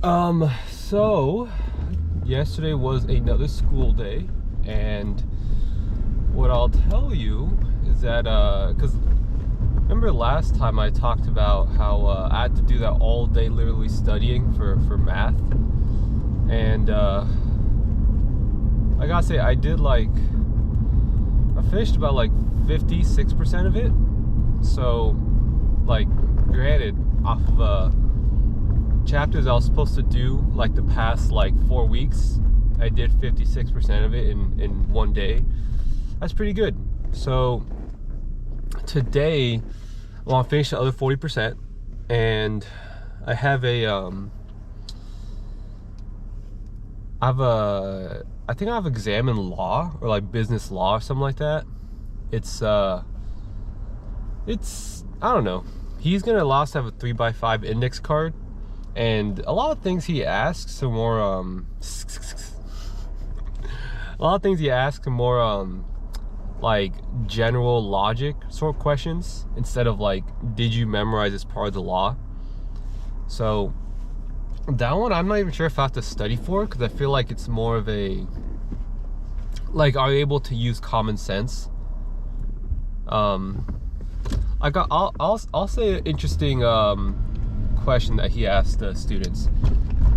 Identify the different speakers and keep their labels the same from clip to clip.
Speaker 1: So yesterday was another school day, and what I'll tell you is that, because remember last time I talked about how I had to do that all day, literally studying for math, and I gotta say, I finished about like 56% of it. So, like, granted, off of chapters I was supposed to do like the past like 4 weeks, I did 56% of it in one day. That's pretty good. So today I want to finish the other 40%, and I have I think I have exam in law, or like business law or something like that. It's I don't know. He's gonna allow us to have a 3x5 index card, and a lot of things he asks are more like general logic sort of questions, instead of like, did you memorize this part of the law? So that one I'm not even sure if I have to study for, because I feel like it's more of a, like, are you able to use common sense? I'll say an interesting question that he asked the students.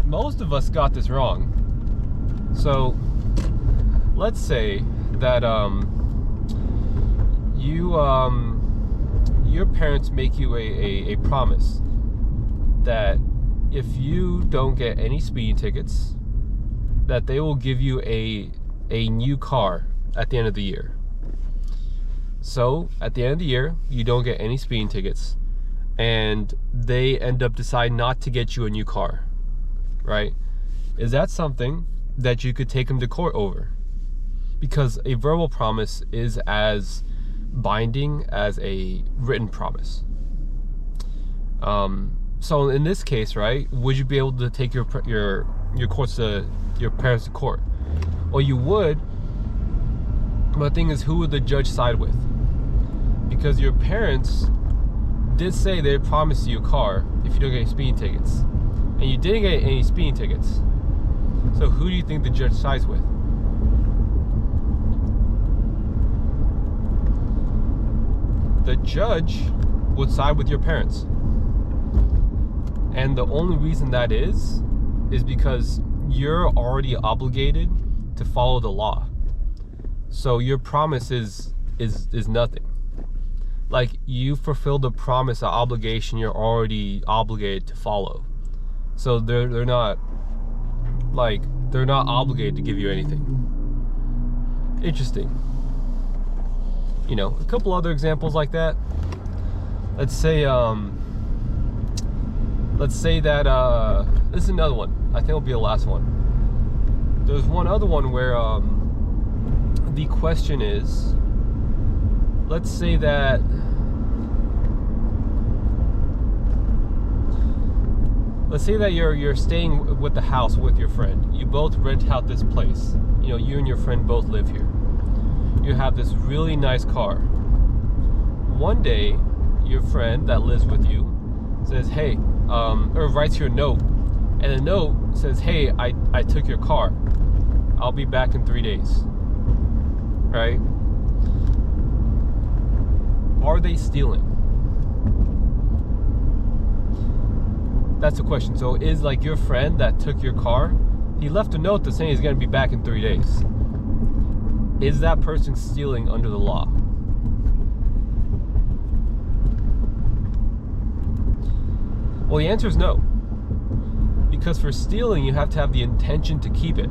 Speaker 1: Most of us got this wrong. So let's say that your parents make you a promise that if you don't get any speeding tickets, that they will give you a new car at the end of the year. So at the end of the year, you don't get any speeding tickets, and they end up deciding not to get you a new car, right? Is that something that you could take them to court over? Because a verbal promise is as binding as a written promise. So in this case, right, would you be able to take your parents to court? Well, you would, but the thing is, who would the judge side with? Because your parents did say they promised you a car if you don't get any speeding tickets, and you didn't get any speeding tickets. So who do you think the judge sides with? The judge would side with your parents. And the only reason that is because you're already obligated to follow the law. So your promise is nothing. Like, you fulfilled the promise, the obligation you're already obligated to follow. So they're not obligated to give you anything. Interesting. You know, a couple other examples like that. Let's say that this is another one. I think it'll be the last one. There's one other one where the question is, let's say that you're staying with the house with your friend. You both rent out this place. You know, you and your friend both live here. You have this really nice car. One day, your friend that lives with you says, hey, or writes you a note, and the note says, hey, I took your car. I'll be back in 3 days. Right? Are they stealing? That's the question. So is, like, your friend that took your car, he left a note that saying he's going to be back in 3 days. Is that person stealing under the law? Well, the answer is no. Because for stealing, you have to have the intention to keep it.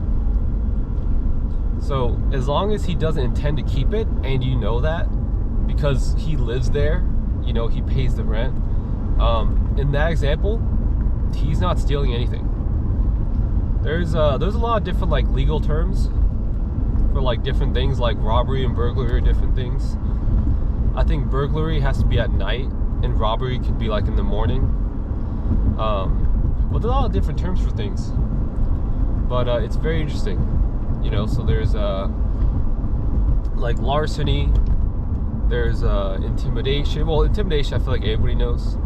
Speaker 1: So as long as he doesn't intend to keep it, and you know that, because he lives there, you know, he pays the rent, in that example, he's not stealing anything. There's a lot of different, like, legal terms for, like, different things, like robbery and burglary are different things. I think burglary has to be at night, and robbery could be, like, in the morning. But there's a lot of different terms for things. But it's very interesting, you know. So there's like larceny, there's intimidation. Well, intimidation I feel like everybody knows,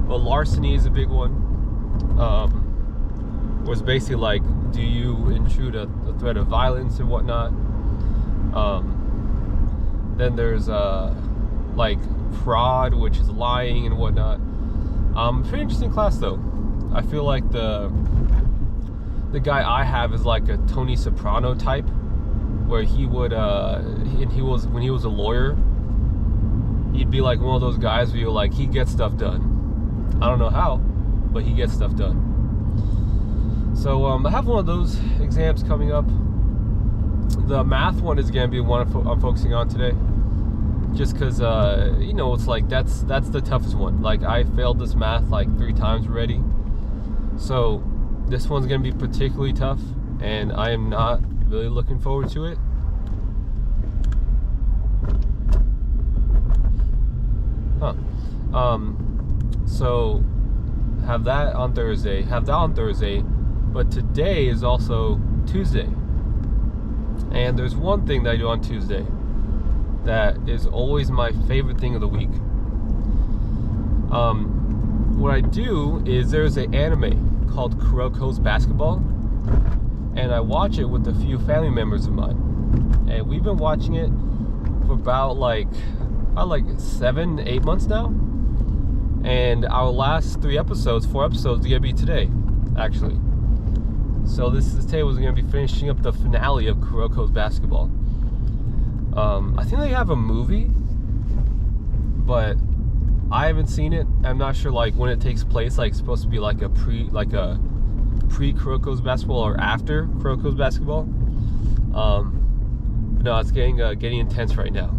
Speaker 1: but larceny is a big one. was basically like, do you intrude a threat of violence and whatnot? Then there's like fraud, which is lying and whatnot. Pretty interesting class though. I feel like the guy I have is like a Tony Soprano type, where he would when he was a lawyer, he'd be like one of those guys where he gets stuff done. I don't know how, but he gets stuff done. So I have one of those exams coming up. The math one is gonna be one I'm focusing on today, just because it's like that's the toughest one. Like, I failed this math like 3 times already, so this one's gonna be particularly tough, and I am not really looking forward to it. So have that on Thursday. But today is also Tuesday, and there's one thing that I do on Tuesday that is always my favorite thing of the week. What I do is there's an anime called Kuroko's Basketball, and I watch it with a few family members of mine, and we've been watching it for about 7-8 months now, and our last 4 episodes are gonna be today, actually. So today was gonna be finishing up the finale of Kuroko's Basketball. I think they have a movie, but I haven't seen it. I'm not sure when it takes place. It's supposed to be a pre Kuroko's Basketball or after Kuroko's Basketball. But no, it's getting intense right now.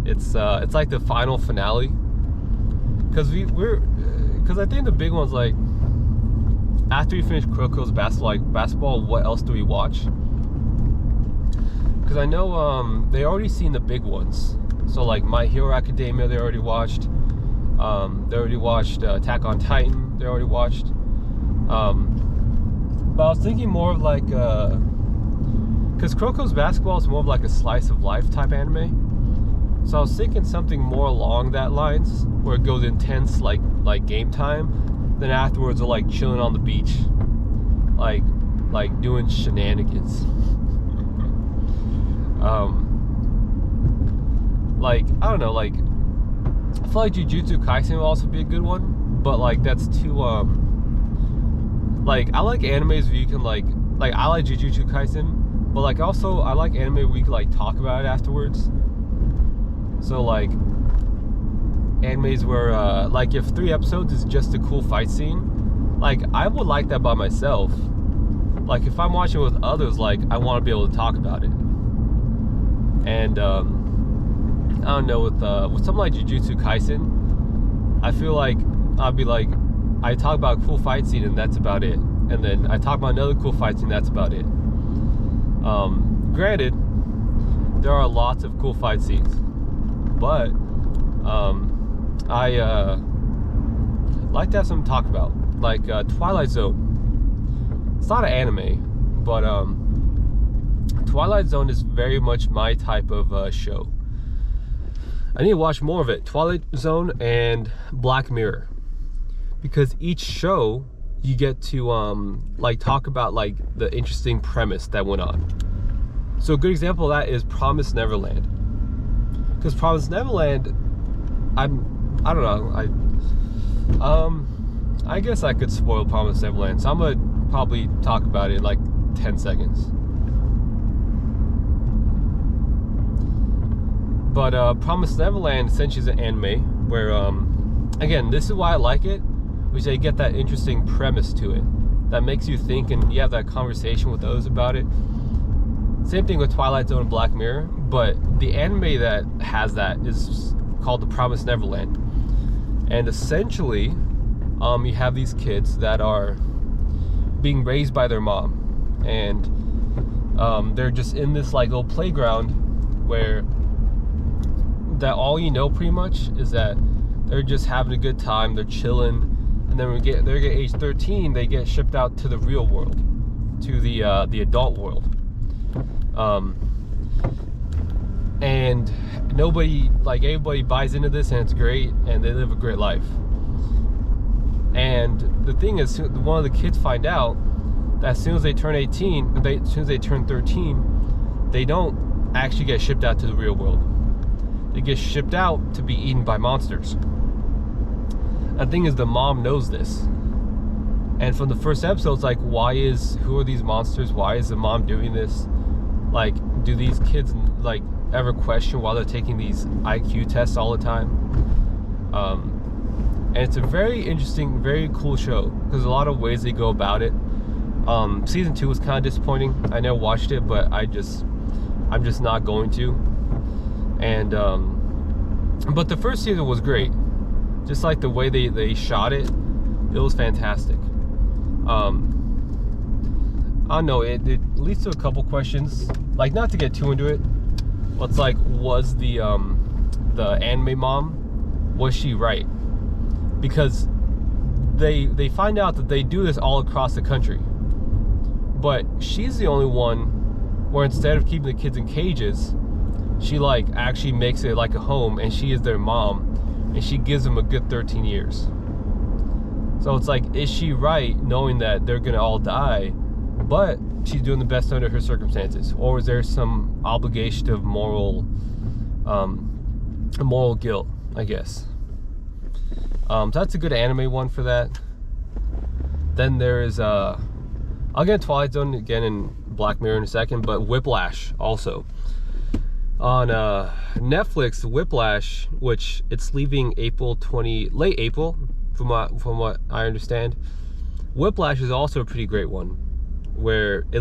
Speaker 1: It's like the final finale, because I think the big one's after we finish Kuroko's basketball, what else do we watch? Because I know they already seen the big ones. So My Hero Academia, they already watched. They already watched Attack on Titan. They already watched. But I was thinking more of because Kuroko's Basketball is more of a slice of life type anime. So I was thinking something more along that lines, where it goes intense like game time. Then afterwards they're chilling on the beach, doing shenanigans. I don't know, I feel like Jujutsu Kaisen will also be a good one, but that's too I like animes where you can I like Jujutsu Kaisen, but also I like anime where you can talk about it afterwards. So animes where if 3 episodes is just a cool fight scene, I would like that by myself. If I'm watching with others, I want to be able to talk about it. And I don't know, with something like Jujutsu Kaisen, I feel I'll be I talk about a cool fight scene and that's about it, and then I talk about another cool fight scene, that's about it. Granted, there are lots of cool fight scenes, but I like to have something to talk about, Twilight Zone. It's not an anime, but Twilight Zone is very much my type of show. I need to watch more of it. Twilight Zone and Black Mirror, because each show you get to talk about the interesting premise that went on. So a good example of that is Promised Neverland, because Promised Neverland, I don't know, I guess I could spoil Promised Neverland, so I'm gonna probably talk about it in 10 seconds. But Promised Neverland essentially is an anime where, again, this is why I like it, which they get that interesting premise to it that makes you think, and you have that conversation with those about it. Same thing with Twilight Zone and Black Mirror, but the anime that has that is called The Promised Neverland. And essentially, you have these kids that are being raised by their mom, and they're just in this little playground where that all you know pretty much is that they're just having a good time, they're chilling, and then when they get age 13, they get shipped out to the real world, to the adult world, and everybody buys into this, and it's great, and they live a great life. And the thing is, one of the kids find out as soon as they turn 18, as soon as they turn 13, they don't actually get shipped out to the real world. They get shipped out to be eaten by monsters. The thing is, the mom knows this. And from the first episode, it's like, who are these monsters? Why is the mom doing this? Like, do these kids like ever question why they're taking these IQ tests all the time? And it's a very interesting, very cool show because a lot of ways they go about it. Season 2 was kind of disappointing. I never watched it, but I'm just not going to. And but the first season was great. Just like the way they shot it, it was fantastic. I don't know, it leads to a couple questions. Like, not to get too into it, but it's like, was the anime mom, was she right? Because they find out that they do this all across the country, but she's the only one where instead of keeping the kids in cages, she like actually makes it like a home, and she is their mom, and she gives them a good 13 years. So it's like, is she right knowing that they're gonna all die, but she's doing the best under her circumstances? Or is there some obligation of moral guilt, I guess? So that's a good anime one for that. Then there is I'll get into Twilight Zone again and Black Mirror in a second, but Whiplash also. On Netflix, Whiplash, which it's leaving late April, from what I understand. Whiplash is also a pretty great one, where at least